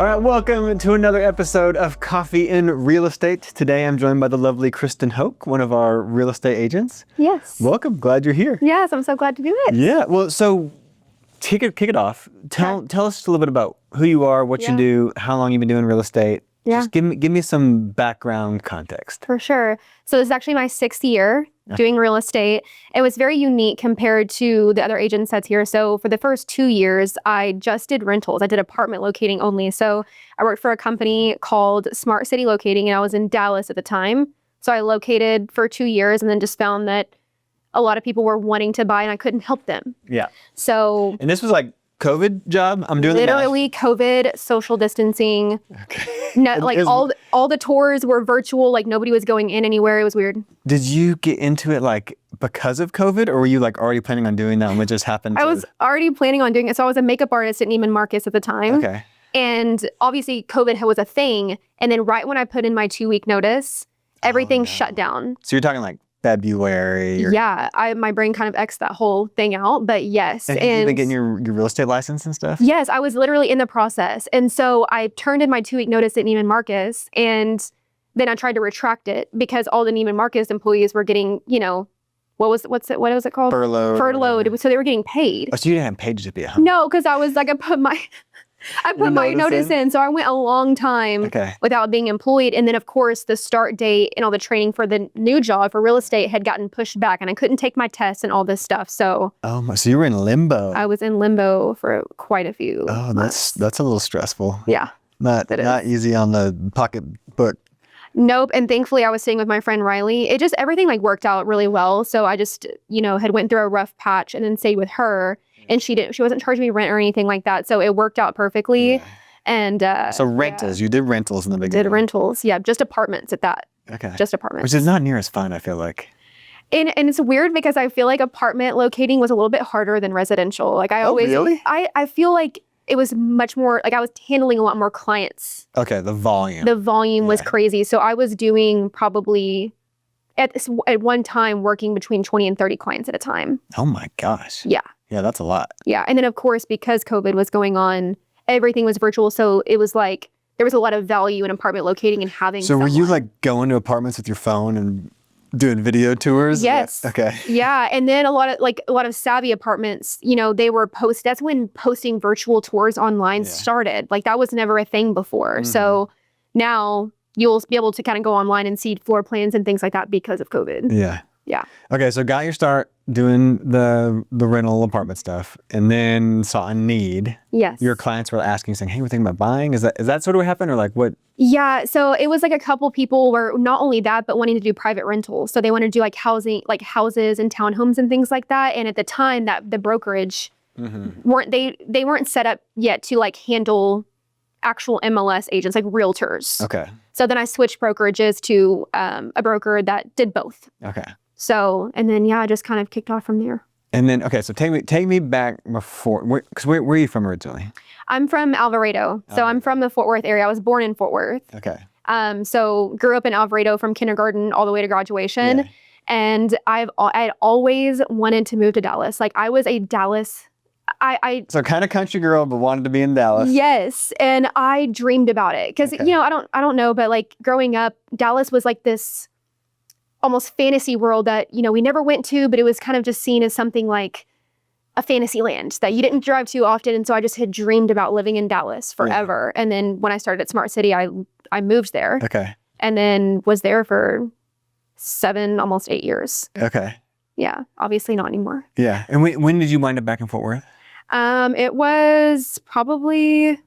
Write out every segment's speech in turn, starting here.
All right, welcome to another episode of Coffee in Real Estate. Today I'm joined by the lovely Krysten Hoke, one of our real estate agents. Yes. Welcome, glad you're here. Yes, I'm so glad to do it. Yeah, well, so kick it off. Tell us a little bit about who you are, what you do, how long you've been doing real estate. Yeah. Just give me some background context. For sure. So this is actually my 6th year doing real estate. It was very unique compared to the other agents that's here. So for the first 2 years, I just did rentals. I did apartment locating only. So I worked for a company called Smart City Locating, and I was in Dallas at the time. So I located for 2 years and then just found that a lot of people were wanting to buy and I couldn't help them. Yeah. So. And this was like COVID job? I'm doing literally COVID, social distancing. Okay. No, like all the tours were virtual. Like nobody was going in anywhere. It was weird. Did you get into it like because of COVID, or were you like already planning on doing that and it just happened? I was already planning on doing it. So I was a makeup artist at Neiman Marcus at the time. Okay. And obviously COVID was a thing. And then right when I put in my 2-week notice, everything shut down. So you're talking like February? Or... Yeah, my brain kind of X'd that whole thing out, but yes. And you've been getting your real estate license and stuff? Yes, I was literally in the process. And so I turned in my 2-week notice at Neiman Marcus, and then I tried to retract it because all the Neiman Marcus employees were getting, what was it called? Furloughed. So they were getting paid. Oh, so you didn't have paid to be at home? No, because I was like, I put my notice in. So I went a long time without being employed. And then, of course, the start date and all the training for the new job for real estate had gotten pushed back, and I couldn't take my tests and all this stuff. So so you were in limbo. I was in limbo for quite a few months. That's a little stressful. Yeah. Not easy on the pocketbook. Nope. And thankfully, I was staying with my friend Riley. Everything like worked out really well. So I just, had went through a rough patch and then stayed with her. And she wasn't charging me rent or anything like that. So it worked out perfectly. Yeah. And so rentals, you did rentals in the beginning. Did rentals, yeah, just apartments at that. Okay. Just apartments. Which is not near as fun, I feel like. And it's weird because I feel like apartment locating was a little bit harder than residential. Like really? I feel like it was much more, like I was handling a lot more clients. Okay, the volume. The volume was crazy. So I was doing probably at one time working between 20 and 30 clients at a time. Oh my gosh. Yeah. Yeah, that's a lot. Yeah. And then, of course, because COVID was going on, everything was virtual. So it was like there was a lot of value in apartment locating and having So were you like going to apartments with your phone and doing video tours? Yes. Okay. Yeah. And then a lot of savvy apartments, they were that's when posting virtual tours online started. Like that was never a thing before. Mm-hmm. So now you'll be able to kind of go online and see floor plans and things like that because of COVID. Yeah. Yeah. Okay, so got your start doing the rental apartment stuff, and then saw a need. Yes. Your clients were asking, saying, "Hey, we're thinking about buying." Is that sort of what happened, or like what? Yeah. So it was like a couple people were not only that, but wanting to do private rentals. So they want to do like housing, like houses and townhomes and things like that. And at the time, that the brokerage weren't set up yet to like handle actual MLS agents, like realtors. Okay. So then I switched brokerages to a broker that did both. Okay. So, and then, I just kind of kicked off from there. And then, okay, so take me back before, because where are you from originally? I'm from Alvarado. So I'm from the Fort Worth area. I was born in Fort Worth. Okay. So grew up in Alvarado from kindergarten all the way to graduation. Yeah. And I had always wanted to move to Dallas. Like I was a Dallas, So kind of country girl, but wanted to be in Dallas. Yes. And I dreamed about it. Because, I don't know, but like growing up, Dallas was like this almost fantasy world that, we never went to, but it was kind of just seen as something like a fantasy land that you didn't drive to often. And so I just had dreamed about living in Dallas forever. Yeah. And then when I started at Smart City, I moved there. Okay. And then was there for 7, almost 8 years. Okay. Yeah. Obviously not anymore. Yeah. And when did you wind up back in Fort Worth? It was probably,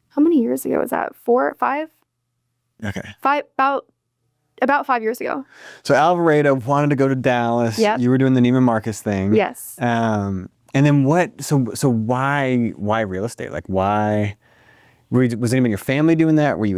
how many years ago was that? 4, 5? Okay. About 5 years ago. So Alvarado wanted to go to Dallas. Yep. You were doing the Neiman Marcus thing. Yes. And then what? So why real estate? Like why? Was anyone in your family doing that? Were you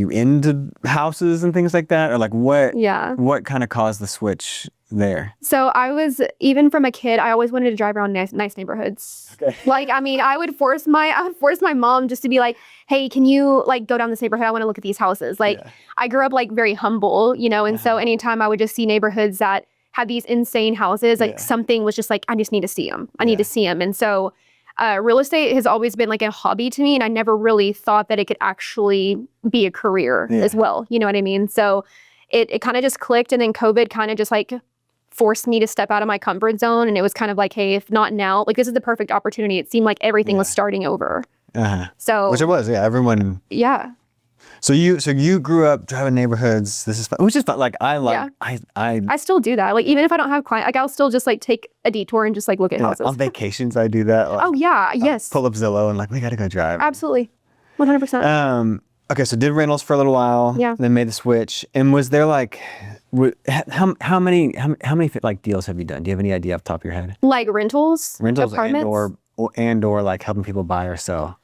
into houses and things like that, or like what? Yeah. What kind of caused the switch there? So I was, even from a kid, I always wanted to drive around nice neighborhoods. Okay. Like, I mean, I would force my mom just to be like, hey, can you like go down this neighborhood? I want to look at these houses. Like, I grew up like very humble, and so anytime I would just see neighborhoods that had these insane houses, like something was just like, I just need to see them. I need to see them. And so real estate has always been like a hobby to me, and I never really thought that it could actually be a career as well. You know what I mean? So it kind of just clicked, and then COVID kind of just like forced me to step out of my comfort zone. And it was kind of like, hey, if not now, like this is the perfect opportunity. It seemed like everything was starting over. So which it was, everyone. Yeah. So you grew up driving neighborhoods. This is fun. Which is fun. Like I still do that. Like even if I don't have clients, like I'll still just like take a detour and just like look at houses. On vacations, I do that. Like, yes. Pull up Zillow and like we got to go drive. Absolutely, 100%. Okay, so did rentals for a little while. Yeah. Then made the switch. And was there like, how many like deals have you done? Do you have any idea off the top of your head? Like rentals, apartments, and or like helping people buy or sell.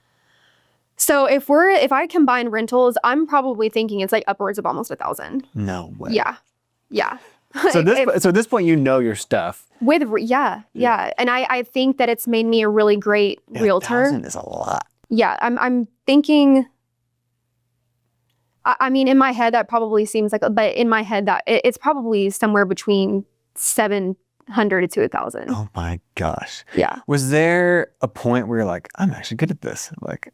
So if I combine rentals, I'm probably thinking it's like upwards of almost 1,000. No way. Yeah. So at this point, you know your stuff. And I think that it's made me a really great realtor. 1,000 is a lot. Yeah, I'm thinking. I mean, in my head that probably seems like, but in my head that it's probably somewhere between 700 to 1,000. Oh my gosh. Yeah. Was there a point where you're like, I'm actually good at this? Like.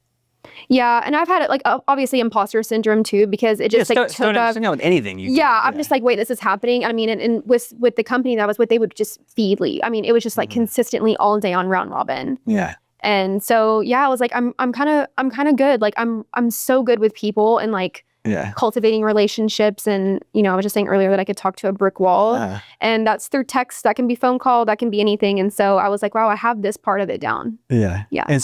Yeah, and I've had it like obviously imposter syndrome too, because it just like took off. With anything you do. I'm just like, wait, this is happening. I mean, and with the company that I was with, they would just feed me. I mean, it was just like consistently all day on round robin. Yeah. And so I was like, I'm kind of good. Like I'm so good with people and like cultivating relationships. And I was just saying earlier that I could talk to a brick wall, and that's through text. That can be phone call. That can be anything. And so I was like, wow, I have this part of it down. Yeah. Yeah. And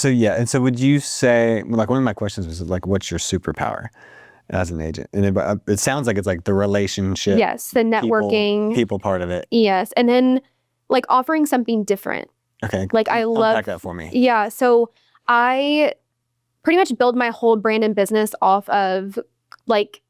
so would you say, like, one of my questions was like, what's your superpower as an agent? And it sounds like it's like the relationship. Yes, the networking, people part of it. Yes, and then like offering something different. Okay. Like I love unpack that for me. Yeah. So I pretty much build my whole brand and business off of like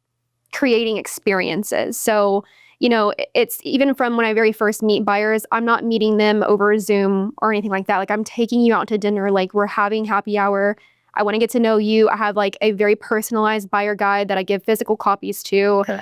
creating experiences. So, it's even from when I very first meet buyers, I'm not meeting them over Zoom or anything like that. Like I'm taking you out to dinner, like we're having happy hour. I want to get to know you. I have like a very personalized buyer guide that I give physical copies to. Okay.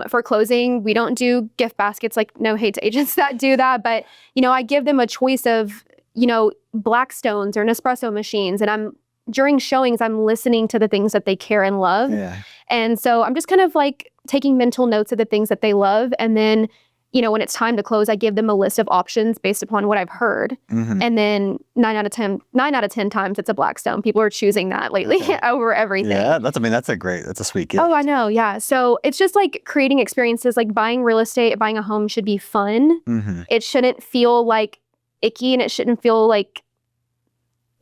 For closing, we don't do gift baskets, like no hate to agents that do that. But, I give them a choice of, Blackstones or Nespresso machines. And during showings, I'm listening to the things that they care and love. Yeah. And so I'm just kind of like taking mental notes of the things that they love. And then, when it's time to close, I give them a list of options based upon what I've heard. Mm-hmm. And then 9 out of 10 times it's a Blackstone. People are choosing that lately over everything. Yeah, that's a sweet gift. Oh, I know. Yeah. So it's just like creating experiences, like buying real estate, buying a home should be fun. Mm-hmm. It shouldn't feel like icky, and it shouldn't feel like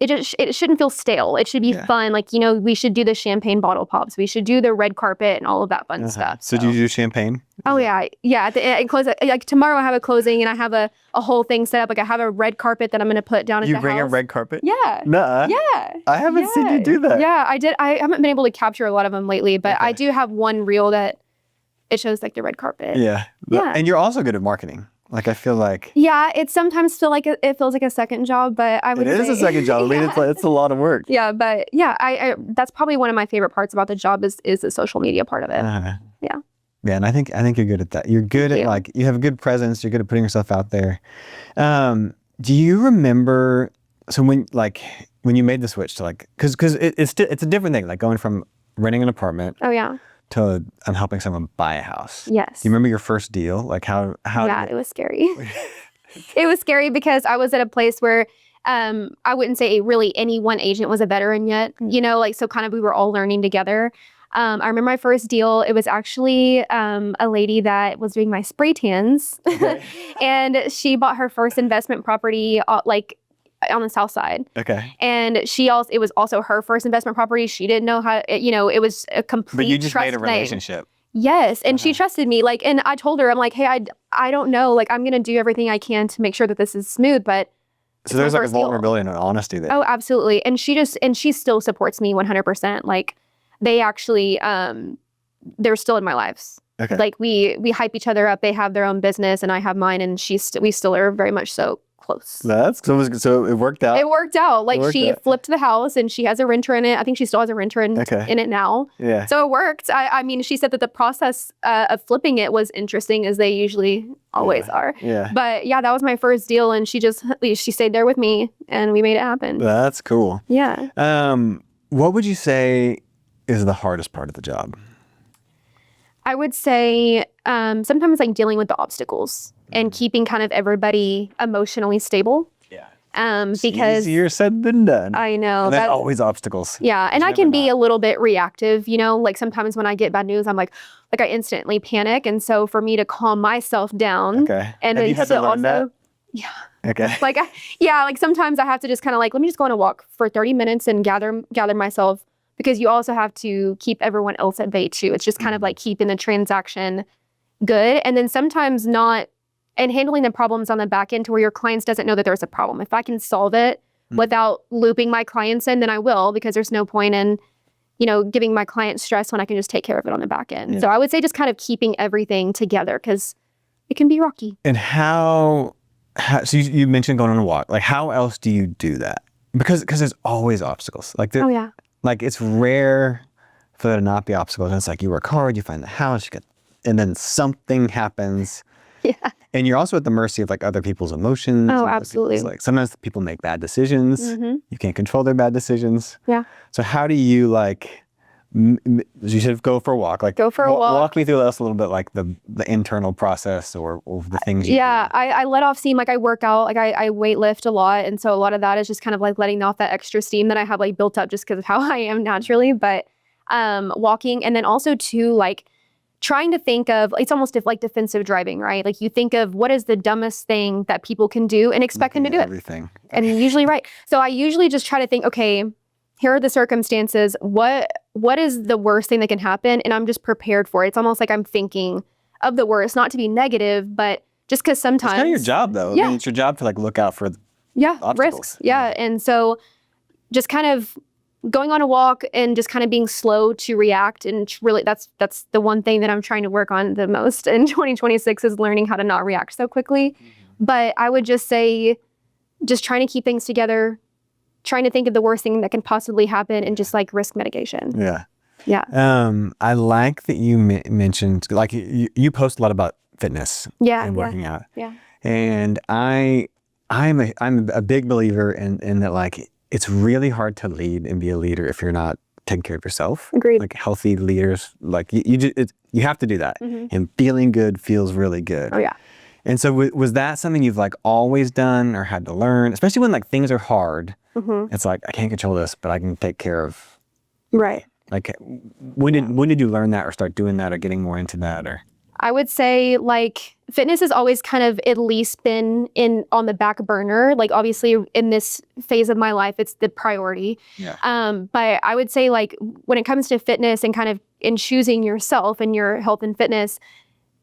it shouldn't feel stale. It should be fun. Like, we should do the champagne bottle pops. We should do the red carpet and all of that fun stuff. So do you do champagne? Oh, yeah. Yeah. At the end, like tomorrow I have a closing and I have a whole thing set up. Like I have a red carpet that I'm going to put down at the house. You bring a red carpet? Yeah. Nuh-uh. Yeah. I haven't seen you do that. Yeah, I did. I haven't been able to capture a lot of them lately, but I do have one reel that it shows like the red carpet. Yeah. Yeah. And you're also good at marketing. Like, I feel like... Yeah, it sometimes it feels like a second job, but I would say... It is a second job. I mean, it's a lot of work. Yeah, but yeah, I that's probably one of my favorite parts about the job is the social media part of it. Yeah. Yeah, and I think you're good at that. You're good at, like, you have a good presence. You're good at putting yourself out there. Do you remember... So when you made the switch to, like... Because it's a different thing, like, going from renting an apartment... Oh, yeah. To helping someone buy a house. Yes. Do you remember your first deal? Like how Yeah, it was scary. It was scary because I was at a place where I wouldn't say really any one agent was a veteran yet, so kind of we were all learning together. I remember my first deal, it was actually a lady that was doing my spray tans. Okay. And she bought her first investment property on the south side. Okay. And it was also her first investment property. She didn't know how, it was a complete But you just trust made a relationship. thing. Yes. And she trusted me. Like, and I told her, I'm like, hey, I don't know. Like, I'm going to do everything I can to make sure that this is smooth, but. So there's like a vulnerability and an honesty there. Oh, absolutely. And she still supports me 100%. Like, they actually, they're still in my lives. Okay. Like we hype each other up. They have their own business and I have mine, and we still are very much so close. So it worked out. It worked out. Like she flipped the house and she has a renter in it. I think she still has a renter in it now. Yeah. So it worked. I mean, she said that the process of flipping it was interesting, as they usually always are. Yeah. But yeah, that was my first deal, and she stayed there with me and we made it happen. That's cool. Yeah. What would you say is the hardest part of the job? I would say sometimes like dealing with the obstacles and keeping kind of everybody emotionally stable. Yeah. Because easier said than done. I know. And that's always obstacles. Yeah. And I can be a little bit reactive, you know, like sometimes when I get bad news, I'm like I instantly panic. And so for me to calm myself down. Okay. And have you had to learn that? Yeah. Okay. Like sometimes I have to just kind of like, let me just go on a walk for 30 minutes and gather myself, because you also have to keep everyone else at bay too. It's just kind of like keeping the transaction good. And then sometimes not, and handling the problems on the back end to where your clients doesn't know that there's a problem. If I can solve it without looping my clients in, then I will, because there's no point in, you know, giving my clients stress when I can just take care of it on the back end. Yeah. So I would say just kind of keeping everything together, because it can be rocky. And so you mentioned going on a walk. Like, how else do you do that? Because there's always obstacles. Like, like it's rare for there to not be obstacles. And it's like you work hard, you find the house, and then something happens. Yeah. And you're also at the mercy of like other people's emotions. Oh, absolutely. Like sometimes people make bad decisions. Mm-hmm. You can't control their bad decisions. Yeah. So how do you like? You should go for a walk. Like go for a walk. Walk me through this a little bit, like the internal process or the things. You do. I let off steam. Like I work out. Like I weight lift a lot, and so a lot of that is just kind of like letting off that extra steam that I have like built up just because of how I am naturally. But walking, and then also too like trying to think of, it's almost like defensive driving, right? Like you think of what is the dumbest thing that people can do and expect them to do everything. And usually right. So I usually just try to think, okay, here are the circumstances. What is the worst thing that can happen? And I'm just prepared for it. It's almost like I'm thinking of the worst, not to be negative, but just because sometimes. It's kind of your job though. Yeah. I mean, it's your job to like look out for obstacles. Risks. Yeah. And so just kind of going on a walk and just kind of being slow to react, and really that's the one thing that I'm trying to work on the most in 2026 is learning how to not react so quickly. Mm-hmm. But I would just say just trying to keep things together, trying to think of the worst thing that can possibly happen, and just like risk mitigation. Yeah. Yeah. I like that you mentioned, like you post a lot about fitness and working out. Yeah. And I'm a big believer in that, like, it's really hard to lead and be a leader if you're not taking care of yourself. Agreed. Like healthy leaders, like you have to do that. Mm-hmm. And feeling good feels really good. Oh yeah. And so was that something you've like always done or had to learn, especially when like things are hard? Mm-hmm. It's like, I can't control this, but I can take care of. Right. Like when did you learn that or start doing that or getting more into that? Or I would say like fitness has always kind of at least been on the back burner. Like obviously in this phase of my life, it's the priority. Yeah. But I would say like when it comes to fitness and kind of in choosing yourself and your health and fitness,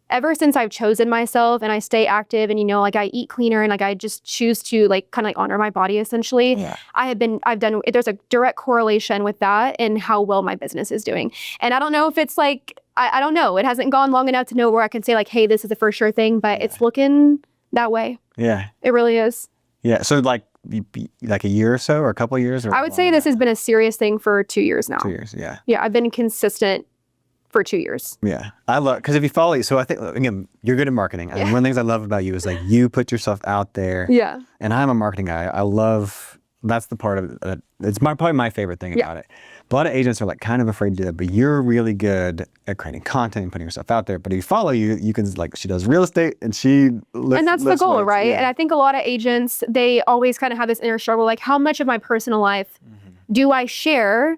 ever since I've chosen myself and I stay active and, you know, like I eat cleaner and like I just choose to like kind of like honor my body essentially. Yeah. There's a direct correlation with that and how well my business is doing. And I don't know if it's like, I don't know. It hasn't gone long enough to know where I can say like, hey, this is a for sure thing, but it's looking that way. Yeah. It really is. Yeah. So like a year or so or a couple of years? Or I would say this has been a serious thing for 2 years now. 2 years. Yeah. Yeah. I've been consistent for 2 years. Yeah. I love, because if you follow you, so I think, again, you're good at marketing. Yeah. And one of the things I love about you is like you put yourself out there. Yeah. And I'm a marketing guy. I love, that's the part of it. It's probably my favorite thing about it. But a lot of agents are like kind of afraid to do that, but you're really good at creating content and putting yourself out there. But if you follow you, you can like, she does real estate and she lifts, and that's the goal, weights. right? Yeah. And I think a lot of agents, they always kind of have this inner struggle, like how much of my personal life do I share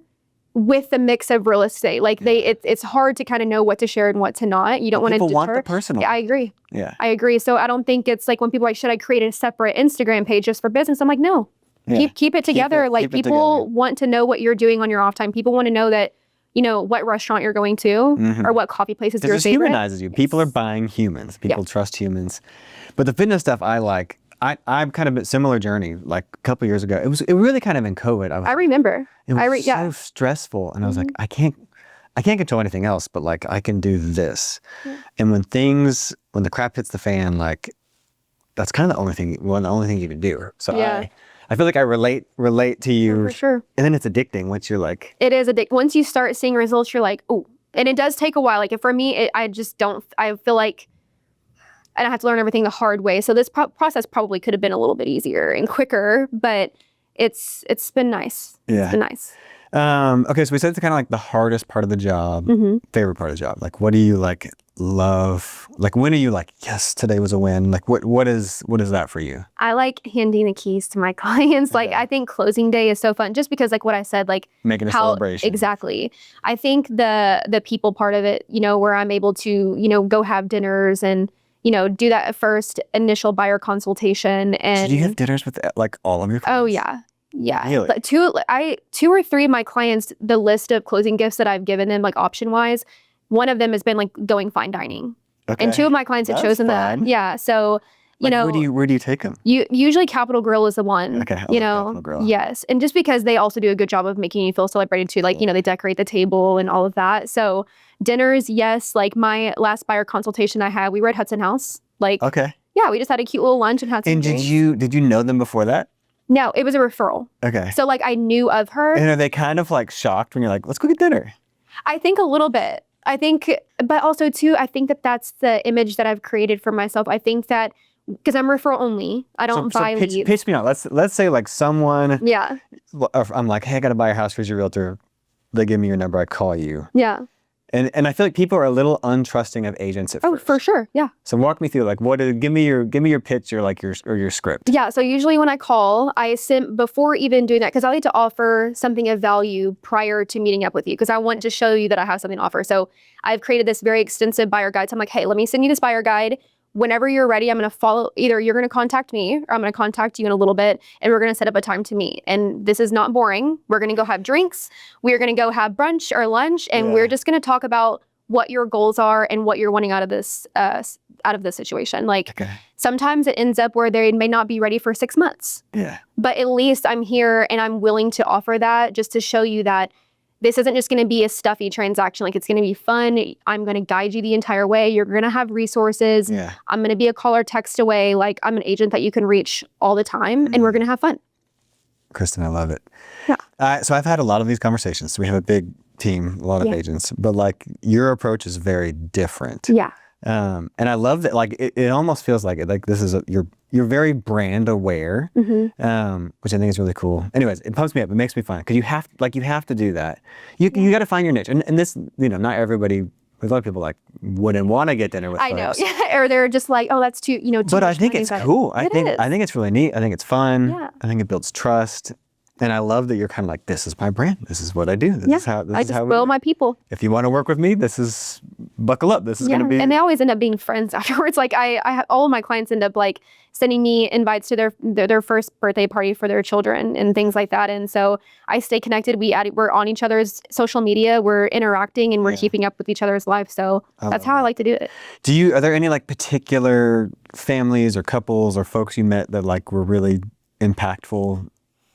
with the mix of real estate? Like it's hard to kind of know what to share and what to not. You don't want to deter. People want the personal. Yeah, I agree. Yeah. I agree. So I don't think it's like when people are like, should I create a separate Instagram page just for business? I'm like, no. Yeah. Keep it together. People want to know what you're doing on your off time. People want to know that, you know, what restaurant you're going to or what coffee place is your favorite. It humanizes you. Yes. People are buying humans. People trust humans. But the fitness stuff I like, I'm kind of a similar journey. Like a couple of years ago, it really kind of in COVID. I remember. It was so stressful, and I was like, I can't control anything else, but like I can do this. Yeah. And when the crap hits the fan, like that's kind of the only thing you can do. So Yeah. I feel like I relate to you. For sure. And then it's addicting once you're like. It is addicting. Once you start seeing results, you're like, oh, and it does take a while. Like for me, I just don't, I feel like I don't have to learn everything the hard way. So this process probably could have been a little bit easier and quicker, but it's been nice. Yeah. It's been nice. Okay, so we said it's kind of like the hardest part of the job, favorite part of the job. Like, what do you like love? Like, when are you like, yes, today was a win? Like, what is that for you? I like handing the keys to my clients. Like, I think closing day is so fun, just because like what I said, like making a celebration. Exactly. I think the people part of it, where I'm able to, go have dinners and do that first initial buyer consultation. And do you have dinners with like all of your clients? Oh yeah. Yeah. Really? But two or three of my clients, the list of closing gifts that I've given them, like option wise, one of them has been like going fine dining. Okay. And two of my clients have chosen that. Yeah. So, where do you take them? Usually Capital Grill is the one. Okay. Capital Grill. Yes. And just because they also do a good job of making you feel celebrated too. Like, they decorate the table and all of that. So dinners, yes. Like my last buyer consultation I had, we were at Hudson House. Like, okay. Yeah, we just had a cute little lunch and had some drinks. Did you know them before that? No, it was a referral. Okay. So like I knew of her. And are they kind of like shocked when you're like, let's go get dinner? I think a little bit. But also too, I think that that's the image that I've created for myself. I think that because I'm referral only, I don't buy leads. Pitch me out. Let's say like someone. Yeah. I'm like, hey, I got to buy a house. Who's your realtor? They give me your number. I call you. Yeah. And I feel like people are a little untrusting of agents at first. Oh, for sure. Yeah. So walk me through, like, give me your pitch or like your script. Yeah. So usually when I call, before even doing that, because I like to offer something of value prior to meeting up with you, because I want to show you that I have something to offer. So I've created this very extensive buyer guide. So I'm like, hey, let me send you this buyer guide. Whenever you're ready, I'm going to follow. Either you're going to contact me or I'm going to contact you in a little bit, and we're going to set up a time to meet. And this is not boring. We're going to go have drinks. We're going to go have brunch or lunch, and we're just going to talk about what your goals are and what you're wanting out of this situation. Like sometimes it ends up where they may not be ready for 6 months. Yeah. But at least I'm here and I'm willing to offer that, just to show you that this isn't just going to be a stuffy transaction. Like, it's going to be fun. I'm going to guide you the entire way. You're going to have resources. Yeah. I'm going to be a call or text away. Like, I'm an agent that you can reach all the time, and we're going to have fun. Krysten, I love it. Yeah. So I've had a lot of these conversations. We have a big team, a lot of agents, but like your approach is very different. Yeah. And I love that. Like, it almost feels like it. Like this is you're very brand aware, which I think is really cool. Anyways, it pumps me up. It makes me fun because you have to do that. You got to find your niche, and this, not everybody. A lot of people like wouldn't want to get dinner with. I know, yeah, or they're just like, oh, that's too, too But I think it's cool. I think it's really neat. I think it's fun. Yeah. I think it builds trust. And I love that you're kind of like, this is my brand. This is what I do. This is how I just will my people. If you want to work with me, buckle up. This is going to be. And they always end up being friends afterwards. Like I have, all of my clients end up like sending me invites to their first birthday party for their children and things like that. And so I stay connected. We're on each other's social media. We're interacting and we're keeping up with each other's lives. So that's how I like to do it. Are there any like particular families or couples or folks you met that like were really impactful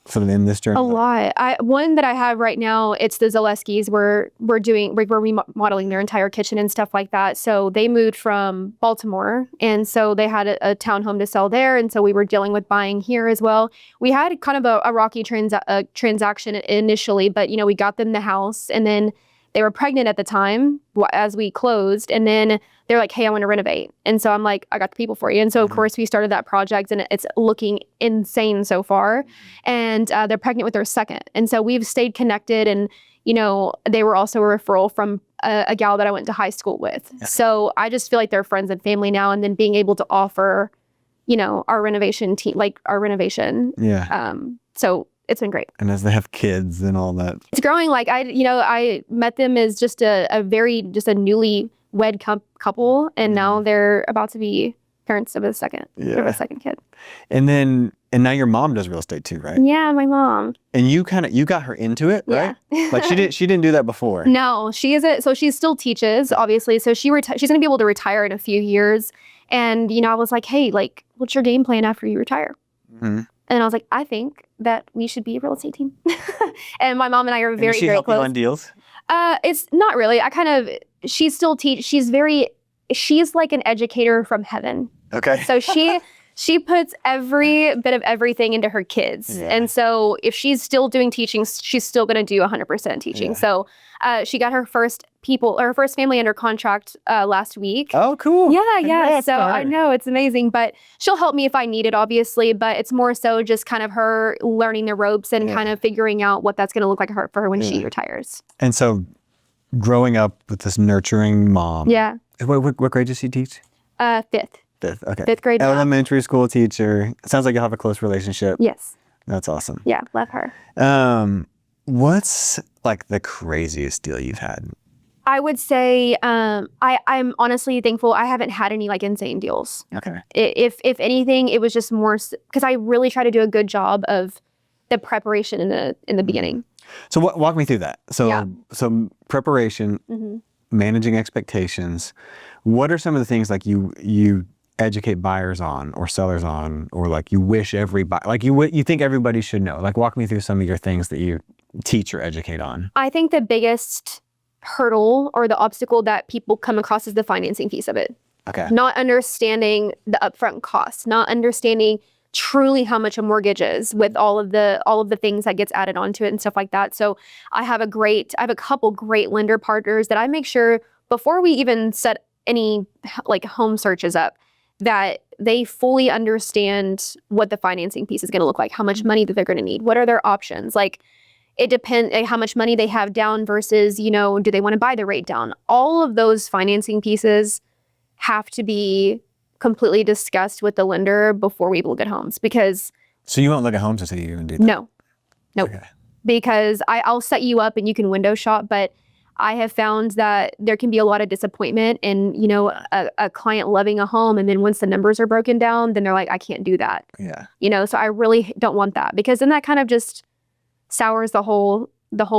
sort of in this journey? A lot. One that I have right now, it's the Zaleskis. We're remodeling their entire kitchen and stuff like that. So they moved from Baltimore, and so they had a townhome to sell there, and so we were dealing with buying here as well. We had kind of a rocky transaction initially, but we got them the house, and then they were pregnant at the time as we closed, and then they're like, hey, I want to renovate. And so I'm like, I got the people for you. And so, of course, we started that project, and it's looking insane so far. And they're pregnant with their second. And so we've stayed connected. And, they were also a referral from a gal that I went to high school with. Yeah. So I just feel like they're friends and family now. And then being able to offer, our renovation team, like our renovation. Yeah. So it's been great. And as they have kids and all that. It's growing. Like I met them as just a newly wed couple, and now they're about to be parents of a second kid. And now your mom does real estate too, right? Yeah, my mom. And you got her into it, right? Yeah. Like she didn't do that before. No, so she still teaches, obviously. So she's going to be able to retire in a few years. And I was like, hey, like, what's your game plan after you retire? Mm-hmm. And I was like, I think that we should be a real estate team. And my mom and I are very, very close. Does she help you on deals? It's not really. She still teaches. She's like an educator from heaven. Okay. So She puts every bit of everything into her kids. Yeah. And so if she's still doing teaching, she's still going to do 100% teaching. Yeah. So she got her first family under contract last week. Oh, cool. Yeah. Congrats So to her. I know it's amazing, but she'll help me if I need it, obviously. But it's more so just kind of her learning the ropes and kind of figuring out what that's going to look like for her when she retires. And so growing up with this nurturing mom. Yeah. What grade does she teach? Fifth. Fifth, okay. Fifth grade. Elementary school teacher. Sounds like you'll have a close relationship. Yes. That's awesome. Yeah, love her. What's like the craziest deal you've had? I would say I'm honestly thankful I haven't had any like insane deals. Okay. If anything, it was just more because I really try to do a good job of the preparation in the beginning. So walk me through that. So preparation, managing expectations. What are some of the things like you educate buyers on or sellers on, or like you wish everybody, like you think everybody should know? Like walk me through some of your things that you teach or educate on. I think the biggest hurdle or the obstacle that people come across is the financing piece of it. Okay. Not understanding the upfront costs, not understanding truly how much a mortgage is with all of the things that gets added onto it and stuff like that. So I have a couple great lender partners that I make sure before we even set any like home searches up, that they fully understand what the financing piece is going to look like, how much money that they're going to need, what are their options. Like it depends how much money they have down versus, do they want to buy the rate down? All of those financing pieces have to be completely discussed with the lender before we look at homes, because. So you won't look at homes until you even do that? No. Okay. Because I'll set you up and you can window shop, but I have found that there can be a lot of disappointment in, a client loving a home. And then once the numbers are broken down, then they're like, I can't do that. Yeah. So I really don't want that, because then that kind of just sours the whole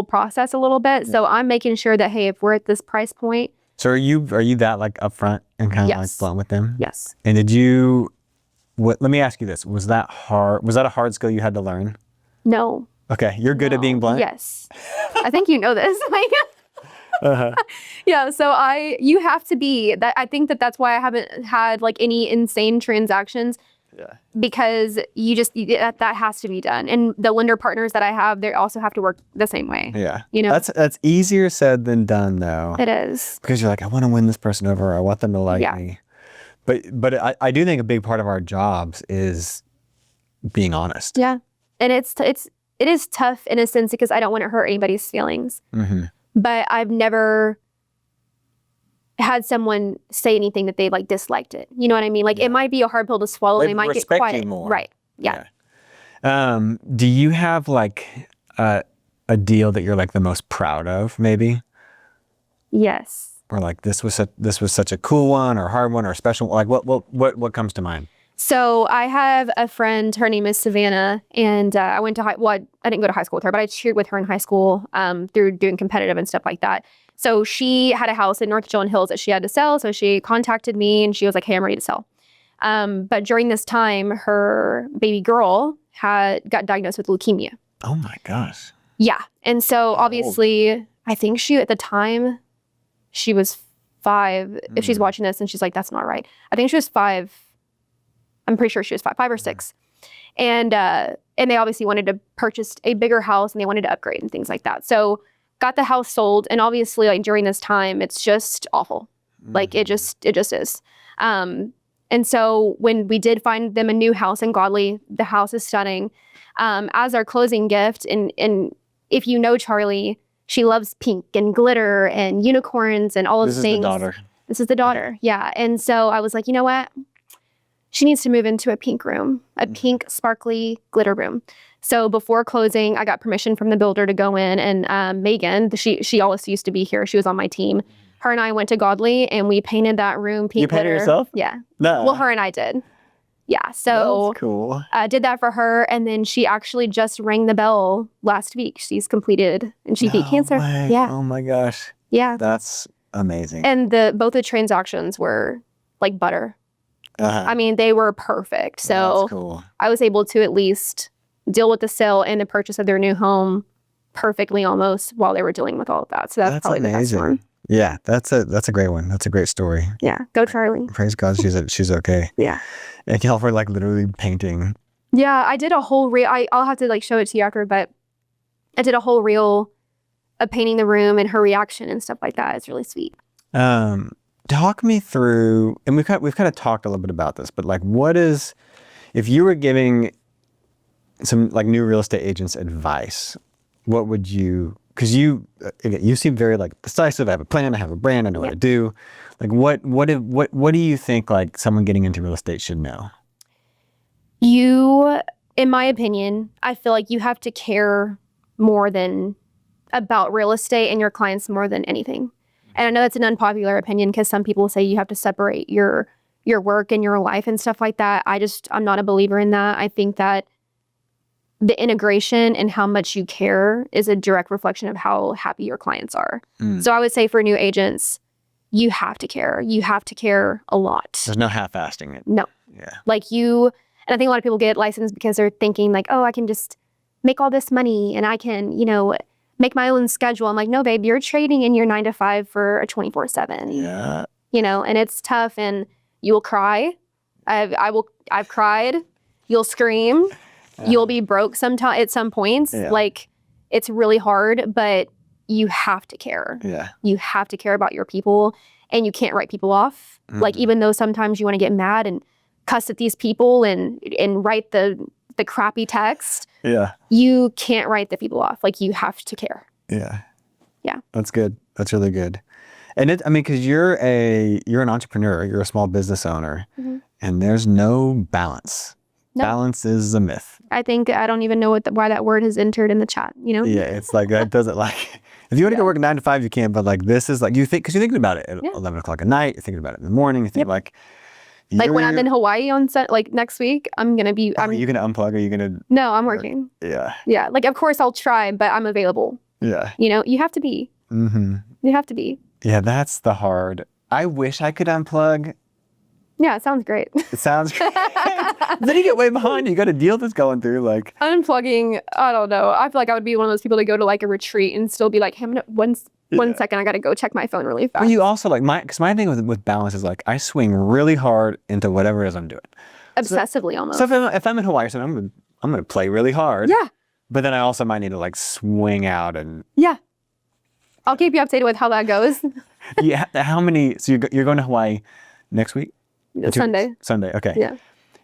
process a little bit. Yeah. So I'm making sure that, hey, if we're at this price point. So are you that like upfront and kind of like blunt with them? Yes. And let me ask you this. Was that hard? Was that a hard skill you had to learn? No. Okay. You're good at being blunt? Yes. I think you know this. Yeah. So you have to be that. I think that's why I haven't had like any insane transactions. Yeah. Because that has to be done. And the lender partners that I have, they also have to work the same way. Yeah. That's easier said than done though. It is. Because you're like, I want to win this person over. I want them to like me. But I do think a big part of our jobs is being honest. Yeah. And it is tough in a sense because I don't want to hurt anybody's feelings. Mm-hmm. But I've never had someone say anything that they like disliked it. You know what I mean? Like it might be a hard pill to swallow. They might get quiet. You more. Right. Yeah. Do you have like a deal that you're like the most proud of, maybe? Yes. Or like this was such a cool one or hard one or a special one? Like what comes to mind? So I have a friend, her name is Savannah, and I went to I didn't go to high school with her, but I cheered with her in high school through doing competitive and stuff like that. So she had a house in North Jolin Hills that she had to sell. So she contacted me and she was like, hey, I'm ready to sell. But during this time, her baby girl got diagnosed with leukemia. Oh my gosh. Yeah. And so obviously, I think at the time, she was 5. If she's watching this and she's like, that's not right. I think she was 5. I'm pretty sure she was 5 or 6. And they obviously wanted to purchase a bigger house and they wanted to upgrade and things like that. So got the house sold. And obviously like during this time, it's just awful. Like it just is. And so when we did find them a new house in Godley, the house is stunning. As our closing gift, and if you know Charlie, she loves pink and glitter and unicorns and all of those things. This is the daughter. Yeah. And so I was like, you know what? She needs to move into a pink room, a pink, sparkly glitter room. So before closing, I got permission from the builder to go in. And Megan, she always used to be here. She was on my team. Her and I went to Godley and we painted that room pink glitter. You painted yourself? Yeah. No. Well, her and I did. Yeah. So that's cool. Did that for her. And then she actually just rang the bell last week. She's completed and she beat cancer. Way. Yeah. Oh my gosh. Yeah. That's amazing. And both the transactions were like butter. I mean, they were perfect. So that's cool. I was able to at least deal with the sale and the purchase of their new home perfectly almost while they were dealing with all of that. So that's probably amazing. the best one. Yeah, that's a great one. That's a great story. Yeah, go Charlie. Praise God, she's okay. Yeah. And y'all were like literally painting. Yeah, I did a whole reel. I'll have to like show it to you after, but I did a whole reel of painting the room and her reaction and stuff like that. It's really sweet. Talk me through, and we've kind of talked a little bit about this, but like, what is, if you were giving some like new real estate agents advice, what would you? Because you seem very like decisive. I have a plan. I have a brand. I know what to do. Like, what do you think like someone getting into real estate should know? You, in my opinion, I feel like you have to care more than about real estate and your clients more than anything. And I know that's an unpopular opinion because some people say you have to separate your work and your life and stuff like that. I'm not a believer in that. I think that the integration and how much you care is a direct reflection of how happy your clients are. So I would say for new agents, you have to care. You have to care a lot. There's no half-assing it. No. Yeah. Like and I think a lot of people get licensed because they're thinking like, oh, I can just make all this money and I can, make my own schedule. I'm like, no, babe, you're trading in your 9 to 5 for a 24/7. Yeah. And it's tough and you will cry. I've cried. You'll scream. You'll be broke at some points. Yeah. Like it's really hard, but you have to care. Yeah. You have to care about your people and you can't write people off. Like even though sometimes you want to get mad and cuss at these people and write the crappy text. Yeah. You can't write the people off. Like you have to care. Yeah. Yeah. That's good. That's really good. And because you're an entrepreneur, you're a small business owner, and there's no balance. No. Balance is a myth. I don't even know why that word is entered in the chat, Yeah, it's like that doesn't like, if you want to go work 9 to 5, you can, but like this is like, because you're thinking about it at 11 o'clock at night, you're thinking about it in the morning, you think like when I'm in Hawaii on next week, I'm going to be. Are you going to unplug? Are you going to? No, I'm working. Yeah. Yeah. Like, of course I'll try, but I'm available. Yeah. You have to be. Mm-hmm. You have to be. Yeah, that's the hard. I wish I could unplug. Yeah, it sounds great. It sounds great. Then you get way behind. You got a deal that's going through. Like unplugging, I don't know. I feel like I would be one of those people to go to like a retreat and still be like, hey, one second, I got to go check my phone really fast. Well, you also like because my thing with balance is like I swing really hard into whatever it is I'm doing. Obsessively almost. So if I'm in Hawaii or something, I'm gonna play really hard. Yeah. But then I also might need to like swing out and. Yeah. I'll keep you updated with how that goes. Yeah. How many? So you're going to Hawaii next week? Sunday. Sunday. Okay. Yeah.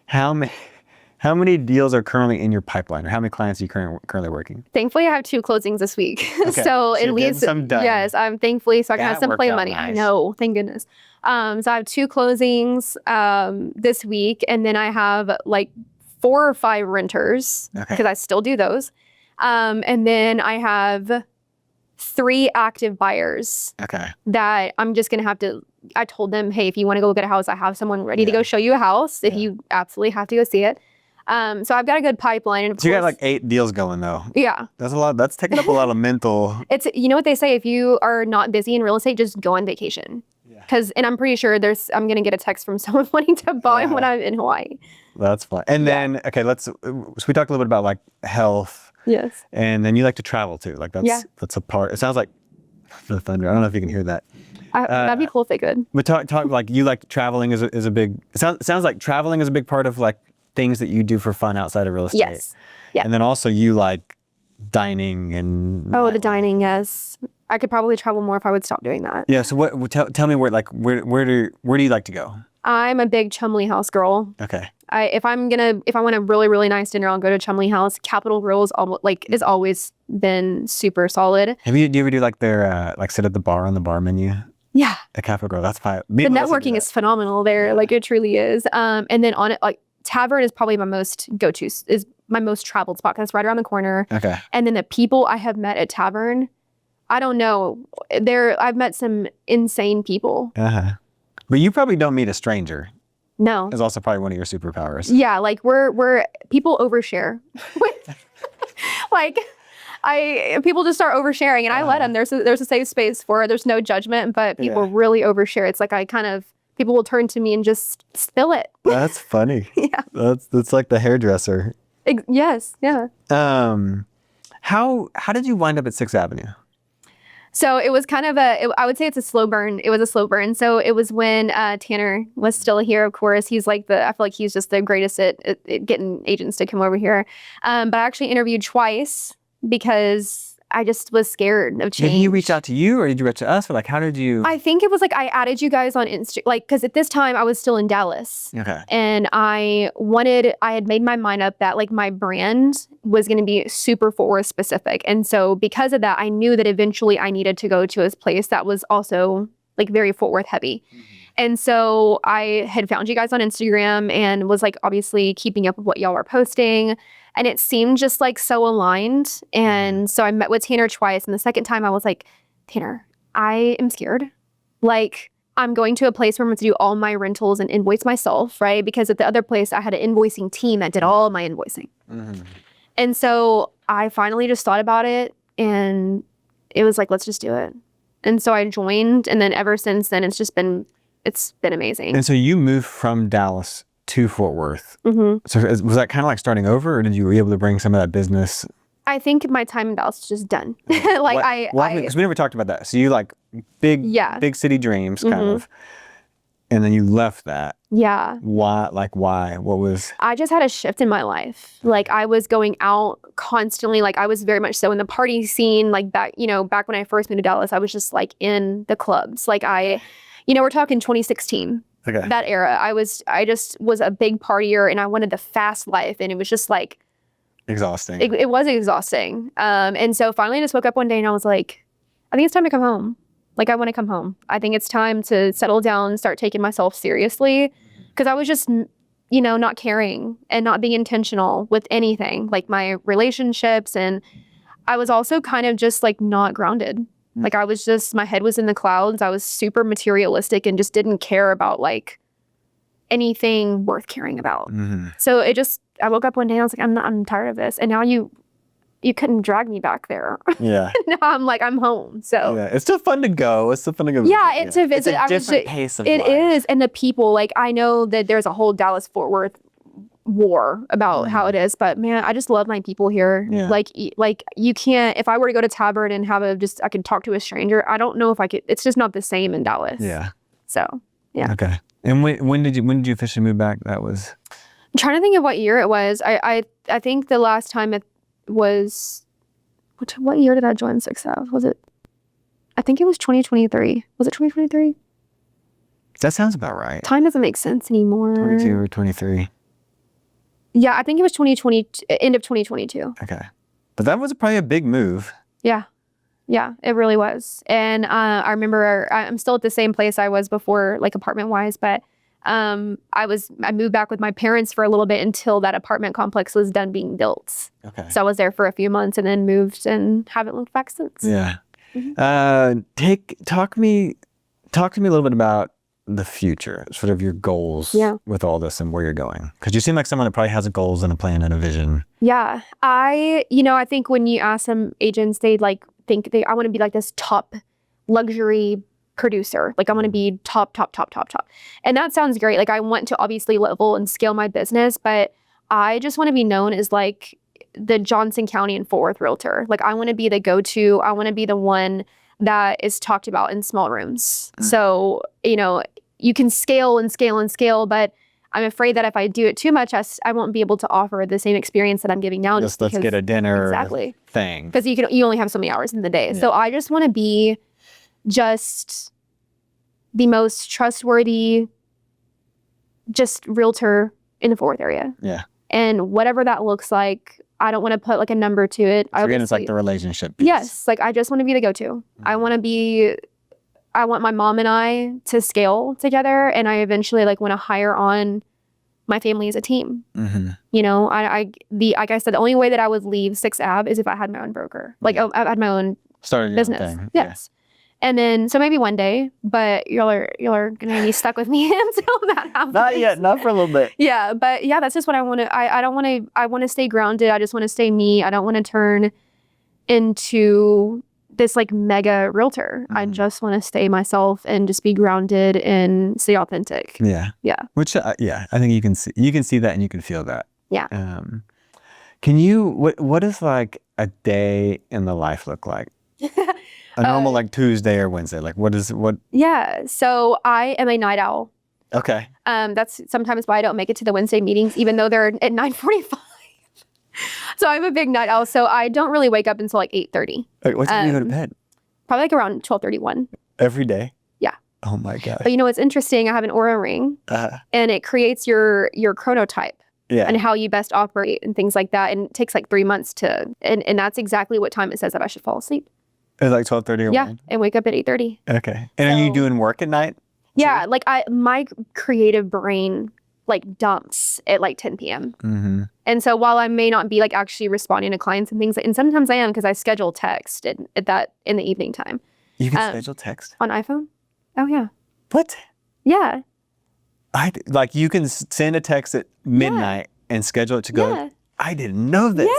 How many deals are currently in your pipeline, or how many clients are you currently working? Thankfully, I have 2 closings this week. Okay. So it leaves some done. Yes, I'm thankfully so I can have some play money. Nice. I know, thank goodness. So I have 2 closings this week, and then I have like 4 or 5 renters because I still do those. And then I have 3 active buyers. Okay. That I'm just gonna have to. I told them, hey, if you want to go look at a house, I have someone ready to go show you a house. If you absolutely have to go see it. So I've got a good pipeline. And of course, you got like 8 deals going though. Yeah. That's a lot. That's taking up a lot of mental. It's, you know what they say, if you are not busy in real estate, just go on vacation. Yeah. And I'm pretty sure I'm going to get a text from someone wanting to buy when I'm in Hawaii. That's fine. And then, so we talked a little bit about like health. Yes. And then you like to travel too. Like that's a part. It sounds like the thunder. I don't know if you can hear that. That'd be cool if they could. But talk like you like traveling is a big, it sounds like traveling is a big part of like things that you do for fun outside of real estate. Yes. Yeah. And then also you like dining and. Oh, the dining, yes. I could probably travel more if I would stop doing that. Yeah. So tell me where do you like to go? I'm a big Chumley House girl. Okay. If I want a really, really nice dinner, I'll go to Chumley House. Capitol Grill is always been super solid. Do you ever do like their sit at the bar on the bar menu? Yeah. At Capitol Grill, that's fine. The networking is phenomenal there. Yeah. Like it truly is. And then on it, like Tavern is probably my most traveled spot because it's right around the corner. Okay. And then the people I have met at Tavern, I don't know. I've met some insane people. Uh-huh. But you probably don't meet a stranger. No. It's also probably one of your superpowers. Yeah, like we're people overshare. Like people just start oversharing and I let them. There's a safe space for it. There's no judgment, but people really overshare. It's like people will turn to me and just spill it. That's funny. Yeah. That's like the hairdresser. Yes, yeah. How did you wind up at 6th Avenue? So it was kind of I would say it's a slow burn. It was a slow burn. So it was when Tanner was still here, of course. He's like I feel like he's just the greatest at getting agents to come over here. But I actually interviewed twice because I just was scared of change. Did he reach out to you or did you reach to us? Or like, how did you? I think it was like I added you guys on Insta, like, because at this time I was still in Dallas. Okay. And I had made my mind up that like my brand was going to be super Fort Worth specific. And so because of that, I knew that eventually I needed to go to a place that was also like very Fort Worth heavy. Mm-hmm. And so I had found you guys on Instagram and was like obviously keeping up with what y'all were posting. And it seemed just like so aligned. And so I met with Tanner twice. And the second time I was like, Tanner, I am scared. Like, I'm going to a place where I'm going to do all my rentals and invoice myself, right? Because at the other place, I had an invoicing team that did all my invoicing. Mm-hmm. And so I finally just thought about it. And it was like, let's just do it. And so I joined. And then ever since then, it's been amazing. And so you moved from Dallas to Fort Worth. Mm-hmm. So was that kind of like starting over, or did you were able to bring some of that business? I think my time in Dallas is just done. Like because we never talked about that. So you like big city dreams, kind mm-hmm. of, and then you left that. Yeah. Why? Like why? What was? I just had a shift in my life. Like I was going out constantly. Like I was very much so in the party scene. Like back when I first moved to Dallas, I was just like in the clubs. Like we're talking 2016. Okay. That era. I just was a big partier and I wanted the fast life. And it was just like exhausting. It was exhausting. And so finally I just woke up one day and I was like, I think it's time to come home. Like I want to come home. I think it's time to settle down and start taking myself seriously. Because I was just, not caring and not being intentional with anything, like my relationships. And I was also kind of just like not grounded. Like I was just, my head was in the clouds. I was super materialistic and just didn't care about like anything worth caring about. Mm-hmm. So I woke up one day and I was like, I'm tired of this. And now you couldn't drag me back there. Yeah. Now I'm like, I'm home. So yeah, it's still fun to go. It's still fun to go. Yeah, to visit. It's a different pace of life. It is. And the people, like I know that there's a whole Dallas-Fort Worth war about how it is, but man, I just love my people here. Yeah. Like you can't, if I were to go to Tavern and I could talk to a stranger, I don't know if I could, it's just not the same in Dallas. Yeah. So, yeah. Okay. And when did you officially move back? That was? I'm trying to think of what year it was. I think the last time it was, what year did I join 6F? Was it, I think it was 2023. Was it 2023? That sounds about right. Time doesn't make sense anymore. 22 or 23. Yeah, I think it was 2020, end of 2022. Okay. But that was probably a big move. Yeah. Yeah, it really was. And I remember I'm still at the same place I was before, like apartment-wise, but I moved back with my parents for a little bit until that apartment complex was done being built. Okay. So I was there for a few months and then moved and haven't looked back since. Yeah. Mm-hmm. Talk to me a little bit about the future, sort of your goals with all this and where you're going. Because you seem like someone that probably has goals and a plan and a vision. Yeah. I think when you ask some agents, they like think I want to be like this top luxury producer. Like I want to be top. And that sounds great. Like I want to obviously level and scale my business, but I just want to be known as like the Johnson County and Fort Worth realtor. Like I want to be the go-to. I want to be the one that is talked about in small rooms. So, you can scale and scale and scale, but I'm afraid that if I do it too much, I won't be able to offer the same experience that I'm giving now. Let's get a dinner thing. Because you only have so many hours in the day. Yeah. So I just want to be just the most trustworthy, just realtor in the Fort Worth area. Yeah. And whatever that looks like, I don't want to put like a number to it. So again, it's like the relationship piece. Yes. Like I just want to be the go-to. Mm-hmm. I want my mom and I to scale together, and I eventually like want to hire on my family as a team. Mm-hmm. Like I said, the only way that I would leave 6Ave is if I had my own broker. Like I had my own business. Thing. Yes. Yeah. And then, so maybe one day, but y'all are gonna be stuck with me until that happens. Not yet, not for a little bit. Yeah, but yeah, that's just what I want to. I want to stay grounded. I just want to stay me. I don't want to turn into this like mega realtor. Mm-hmm. I just want to stay myself and just be grounded and stay authentic. Yeah. Yeah. Which I think you can see that and you can feel that. Yeah. Can you what does like a day in the life look like? A normal like Tuesday or Wednesday. Like what? Yeah. So I am a night owl. Okay. That's sometimes why I don't make it to the Wednesday meetings, even though they're at 9:45. So I'm a big night owl. So I don't really wake up until like 8:30. What time do you go to bed? Probably like around 12:31. Every day? Yeah. Oh my gosh. But what's interesting? I have an Aura ring, and it creates your chronotype. Yeah. And how you best operate and things like that. And it takes like 3 months and that's exactly what time it says that I should fall asleep. It's like 12:30 or 1? And wake up at 8:30. Okay. And are you doing work at night? Yeah, like my creative brain like dumps at like 10 p.m. Mm-hmm. And so while I may not be like actually responding to clients and things, and sometimes I am because I schedule text at that in the evening time. You can schedule text? On iPhone? Oh, yeah. What? Yeah. Like you can send a text at midnight and schedule it to go? Yeah. I didn't know this.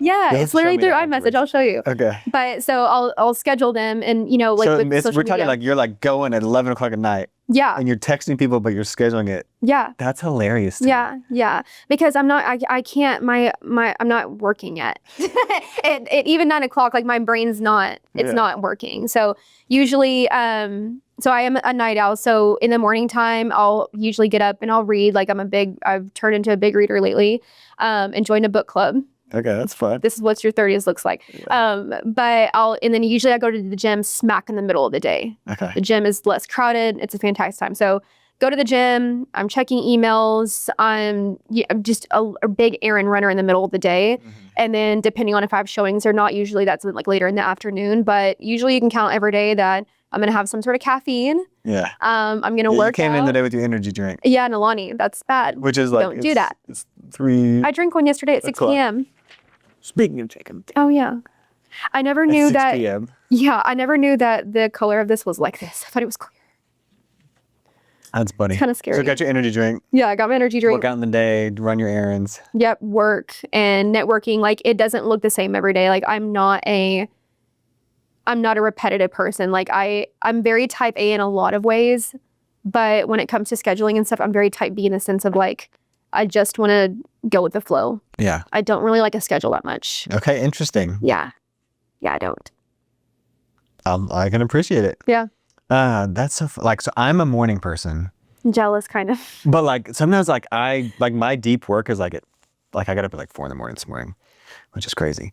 Yeah. It's literally through iMessage. I'll show you. Okay. But so I'll schedule them and like so with social we're talking media. like you're like going at 11 o'clock at night. Yeah. And you're texting people, but you're scheduling it. Yeah. That's hilarious. To me. Yeah. Because I'm not, I can't, I'm not working yet. At even 9 o'clock, like my brain's not, it's not working. So usually, so I am a night owl. So in the morning time, I'll usually get up and I'll read. Like I've turned into a big reader lately, and joined a book club. Okay, that's fun. This is what your 30s looks like. Yeah. But and then usually I go to the gym smack in the middle of the day. Okay. The gym is less crowded. It's a fantastic time. So go to the gym. I'm checking emails. I'm just a big errand runner in the middle of the day. Mm-hmm. And then depending on if I have showings or not, usually that's like later in the afternoon. But usually you can count every day that I'm going to have some sort of caffeine. Yeah. I'm going to work You came out. in today with your energy drink. Yeah, Nalani. That's bad. Which is like, don't do that. It's 3. I drank one yesterday at 6 p.m. Speaking of chicken. Oh, yeah. I never knew 6 that. p.m. Yeah, I never knew that the color of this was like this. I thought it was clear. That's funny. Kind of scary. So got your energy drink. Yeah, I got my energy drink. Work out in the day, run your errands. Yep, work and networking. Like it doesn't look the same every day. Like I'm not a repetitive person. Like I'm very type A in a lot of ways, but when it comes to scheduling and stuff, I'm very type B in the sense of like I just want to go with the flow. Yeah. I don't really like a schedule that much. Okay, interesting. Yeah, I don't. I can appreciate it. Yeah. That's so so I'm a morning person. Jealous, kind of. But like sometimes like my deep work is like I got up at like 4 a.m. this morning, which is crazy.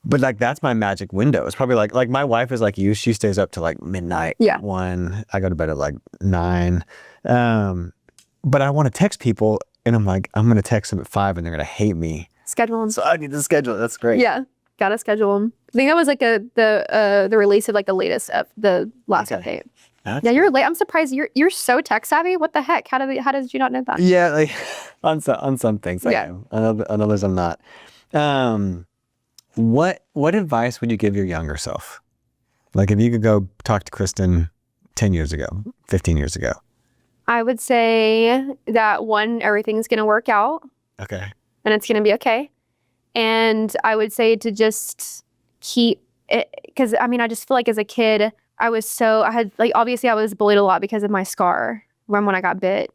But like that's my magic window. It's probably like my wife is like you. She stays up to like midnight. Yeah. 1. I go to bed at like 9. But I want to text people, and I'm like I'm gonna text them at 5, and they're gonna hate me. Schedule them. So I need to schedule it. That's great. Yeah. Gotta schedule them. I think that was like the release of like the latest the last update. Yeah, you're late. I'm surprised you're so tech savvy. What the heck? How did you not know that? Yeah, like on some things I am. On others I'm not. What advice would you give your younger self? Like if you could go talk to Krysten 10 years ago, 15 years ago. I would say that 1, everything's gonna work out. Okay. And it's gonna be okay. And I would say to just keep it, because I just feel like as a kid, obviously I was bullied a lot because of my scar when I got bit.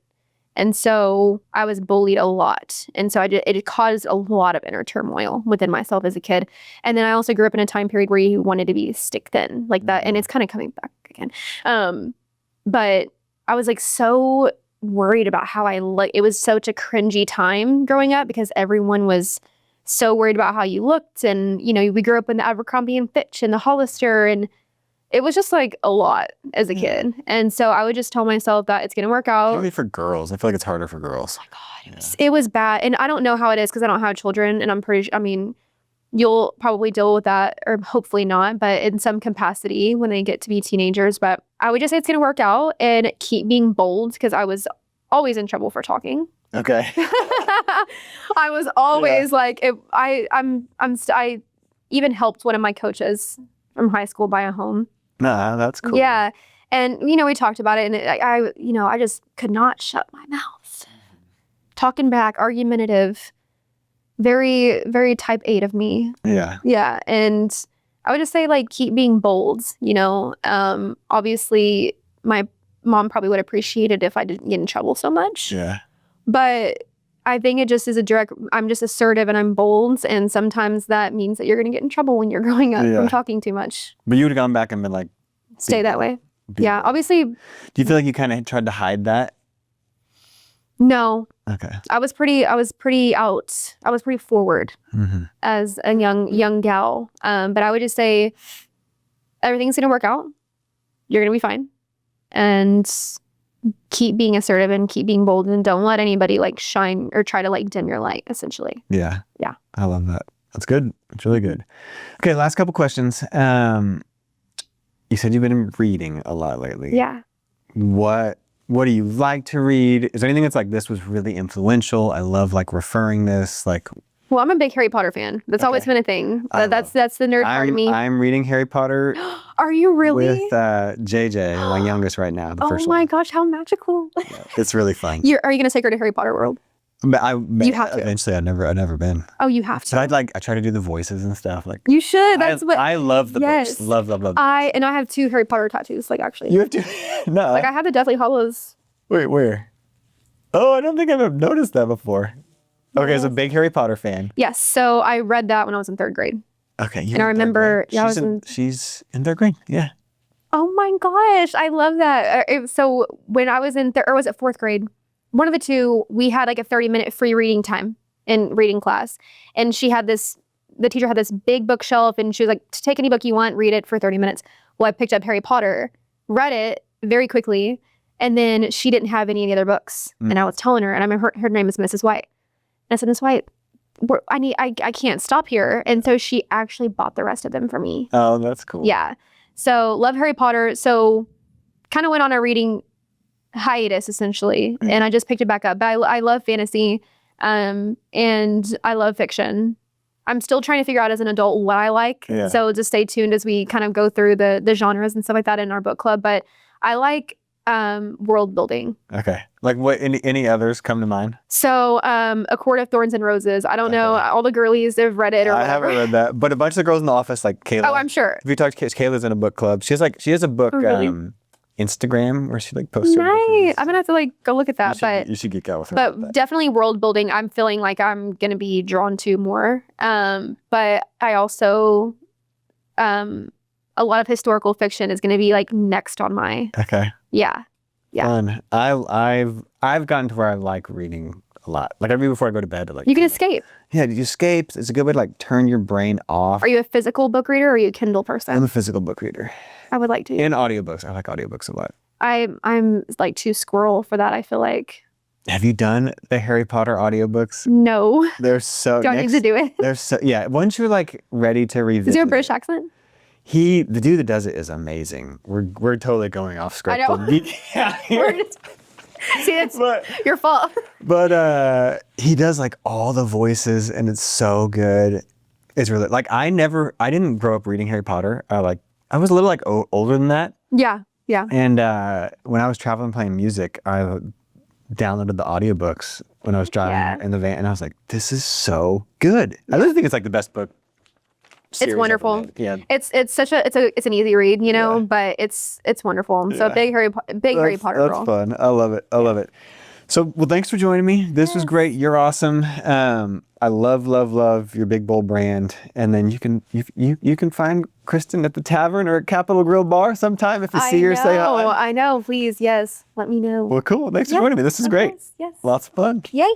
And so I was bullied a lot. And so it caused a lot of inner turmoil within myself as a kid. And then I also grew up in a time period where you wanted to be stick thin like that. And it's kind of coming back again. But I was like so worried about how I look. It was such a cringy time growing up because everyone was so worried about how you looked. And, we grew up in the Abercrombie and Fitch and the Hollister, and it was just like a lot as a kid. And so I would just tell myself that it's going to work out. Maybe for girls. I feel like it's harder for girls. Oh my God. It was bad. And I don't know how it is because I don't have children, and I'm pretty sure, you'll probably deal with that, or hopefully not, but in some capacity when they get to be teenagers. But I would just say it's going to work out and keep being bold, because I was always in trouble for talking. Okay. I was always like, I even helped one of my coaches from high school buy a home. Nah, that's cool. Yeah. And, we talked about it, and I just could not shut my mouth. Talking back, argumentative, very, very type 8 of me. Yeah. Yeah. And I would just say, like, keep being bold, obviously my mom probably would appreciate it if I didn't get in trouble so much. Yeah. But I think it just is I'm just assertive and I'm bold. And sometimes that means that you're going to get in trouble when you're growing up from talking too much. But you would have gone back and been like, stay that way. Yeah. Obviously. Do you feel like you kind of tried to hide that? No. Okay. I was pretty forward as a young gal. But I would just say everything's going to work out. You're going to be fine. And keep being assertive and keep being bold and don't let anybody like shine or try to like dim your light, essentially. Yeah. Yeah. I love that. That's good. It's really good. Okay. Last couple questions. You said you've been reading a lot lately. Yeah. What do you like to read? Is there anything that's like, this was really influential? I love like referring this, like. Well, I'm a big Harry Potter fan. That's always been a thing. That's the nerd part of me. I'm reading Harry Potter. Are you really? With JJ, my youngest right now. The first one. one. Gosh, how magical! Yeah, it's really fun. Are you going to take her to Harry Potter World? But you have to. Eventually, I've never been. Oh, you have to. But I try to do the voices and stuff. Like you should. That's what I love the books. Love. I have 2 Harry Potter tattoos. Like actually. You have 2? No. Like I have the Deathly Hallows. Wait, where? Oh, I don't think I've noticed that before. Okay, as a big Harry Potter fan. Yes, so I read that when I was in 3rd grade. Okay, and I remember, she's in 3rd grade. Yeah. Oh my gosh, I love that. So when I was in, or was it 4th grade? One of the two, we had like a 30-minute free reading time in reading class, and the teacher had this big bookshelf, and she was like, "Take any book you want, read it for 30 minutes." Well, I picked up Harry Potter, read it very quickly, and then she didn't have any of the other books, and I was telling her, and I remember her name is Mrs. White. And I said, Miss White, I can't stop here. And so she actually bought the rest of them for me. Oh, that's cool. Yeah. So love Harry Potter. So kind of went on a reading hiatus essentially. And I just picked it back up. But I love fantasy and I love fiction. I'm still trying to figure out as an adult what I like. Yeah. So just stay tuned as we kind of go through the genres and stuff like that in our book club. But I like world building. Okay. Like what, any others come to mind? So A Court of Thorns and Roses. I don't know. All the girlies have read it or whatever. I haven't read that. But a bunch of the girls in the office, like Kayla. Oh, I'm sure. If you talk to Kayla's in a book club. She has a book Instagram where she like posts her nice. I'm gonna have to like go look at that. You should geek out with her. But definitely world building. I'm feeling like I'm gonna be drawn to more. But I also a lot of historical fiction is gonna be like next on my Yeah. Fun. I've gotten to where I like reading a lot. Like I read before I go to bed. You can escape. Yeah, you escape. It's a good way to like turn your brain off. Are you a physical book reader or are you a Kindle person? I'm a physical book reader. I would like to. And audiobooks. I like audiobooks a lot. I'm like too squirrel for that, I feel like. Have you done the Harry Potter audiobooks? No. They're so Don't need to do it. They're so once you're like ready to revisit. Is there a British accent? The dude that does it is amazing. We're totally going off script. I know. See, it's your fault. But he does like all the voices and it's so good. It's really like I didn't grow up reading Harry Potter. I was a little like older than that. Yeah. And when I was traveling playing music, I downloaded the audiobooks when I was driving in the van and I was like, this is so good. I really think it's like the best book. It's wonderful. Yeah. It's an easy read, you know, but it's wonderful. So big Harry Potter girl. That's fun. I love it. So, well, thanks for joining me. This was great. You're awesome. I love your Big Bowl brand. And then you can find Krysten at the tavern or at Capitol Grill Bar sometime if you see her. Say hi. I know. Please, yes. Let me know. Well, cool. Thanks for joining me. This is great. Yes. Lots of fun. Yay.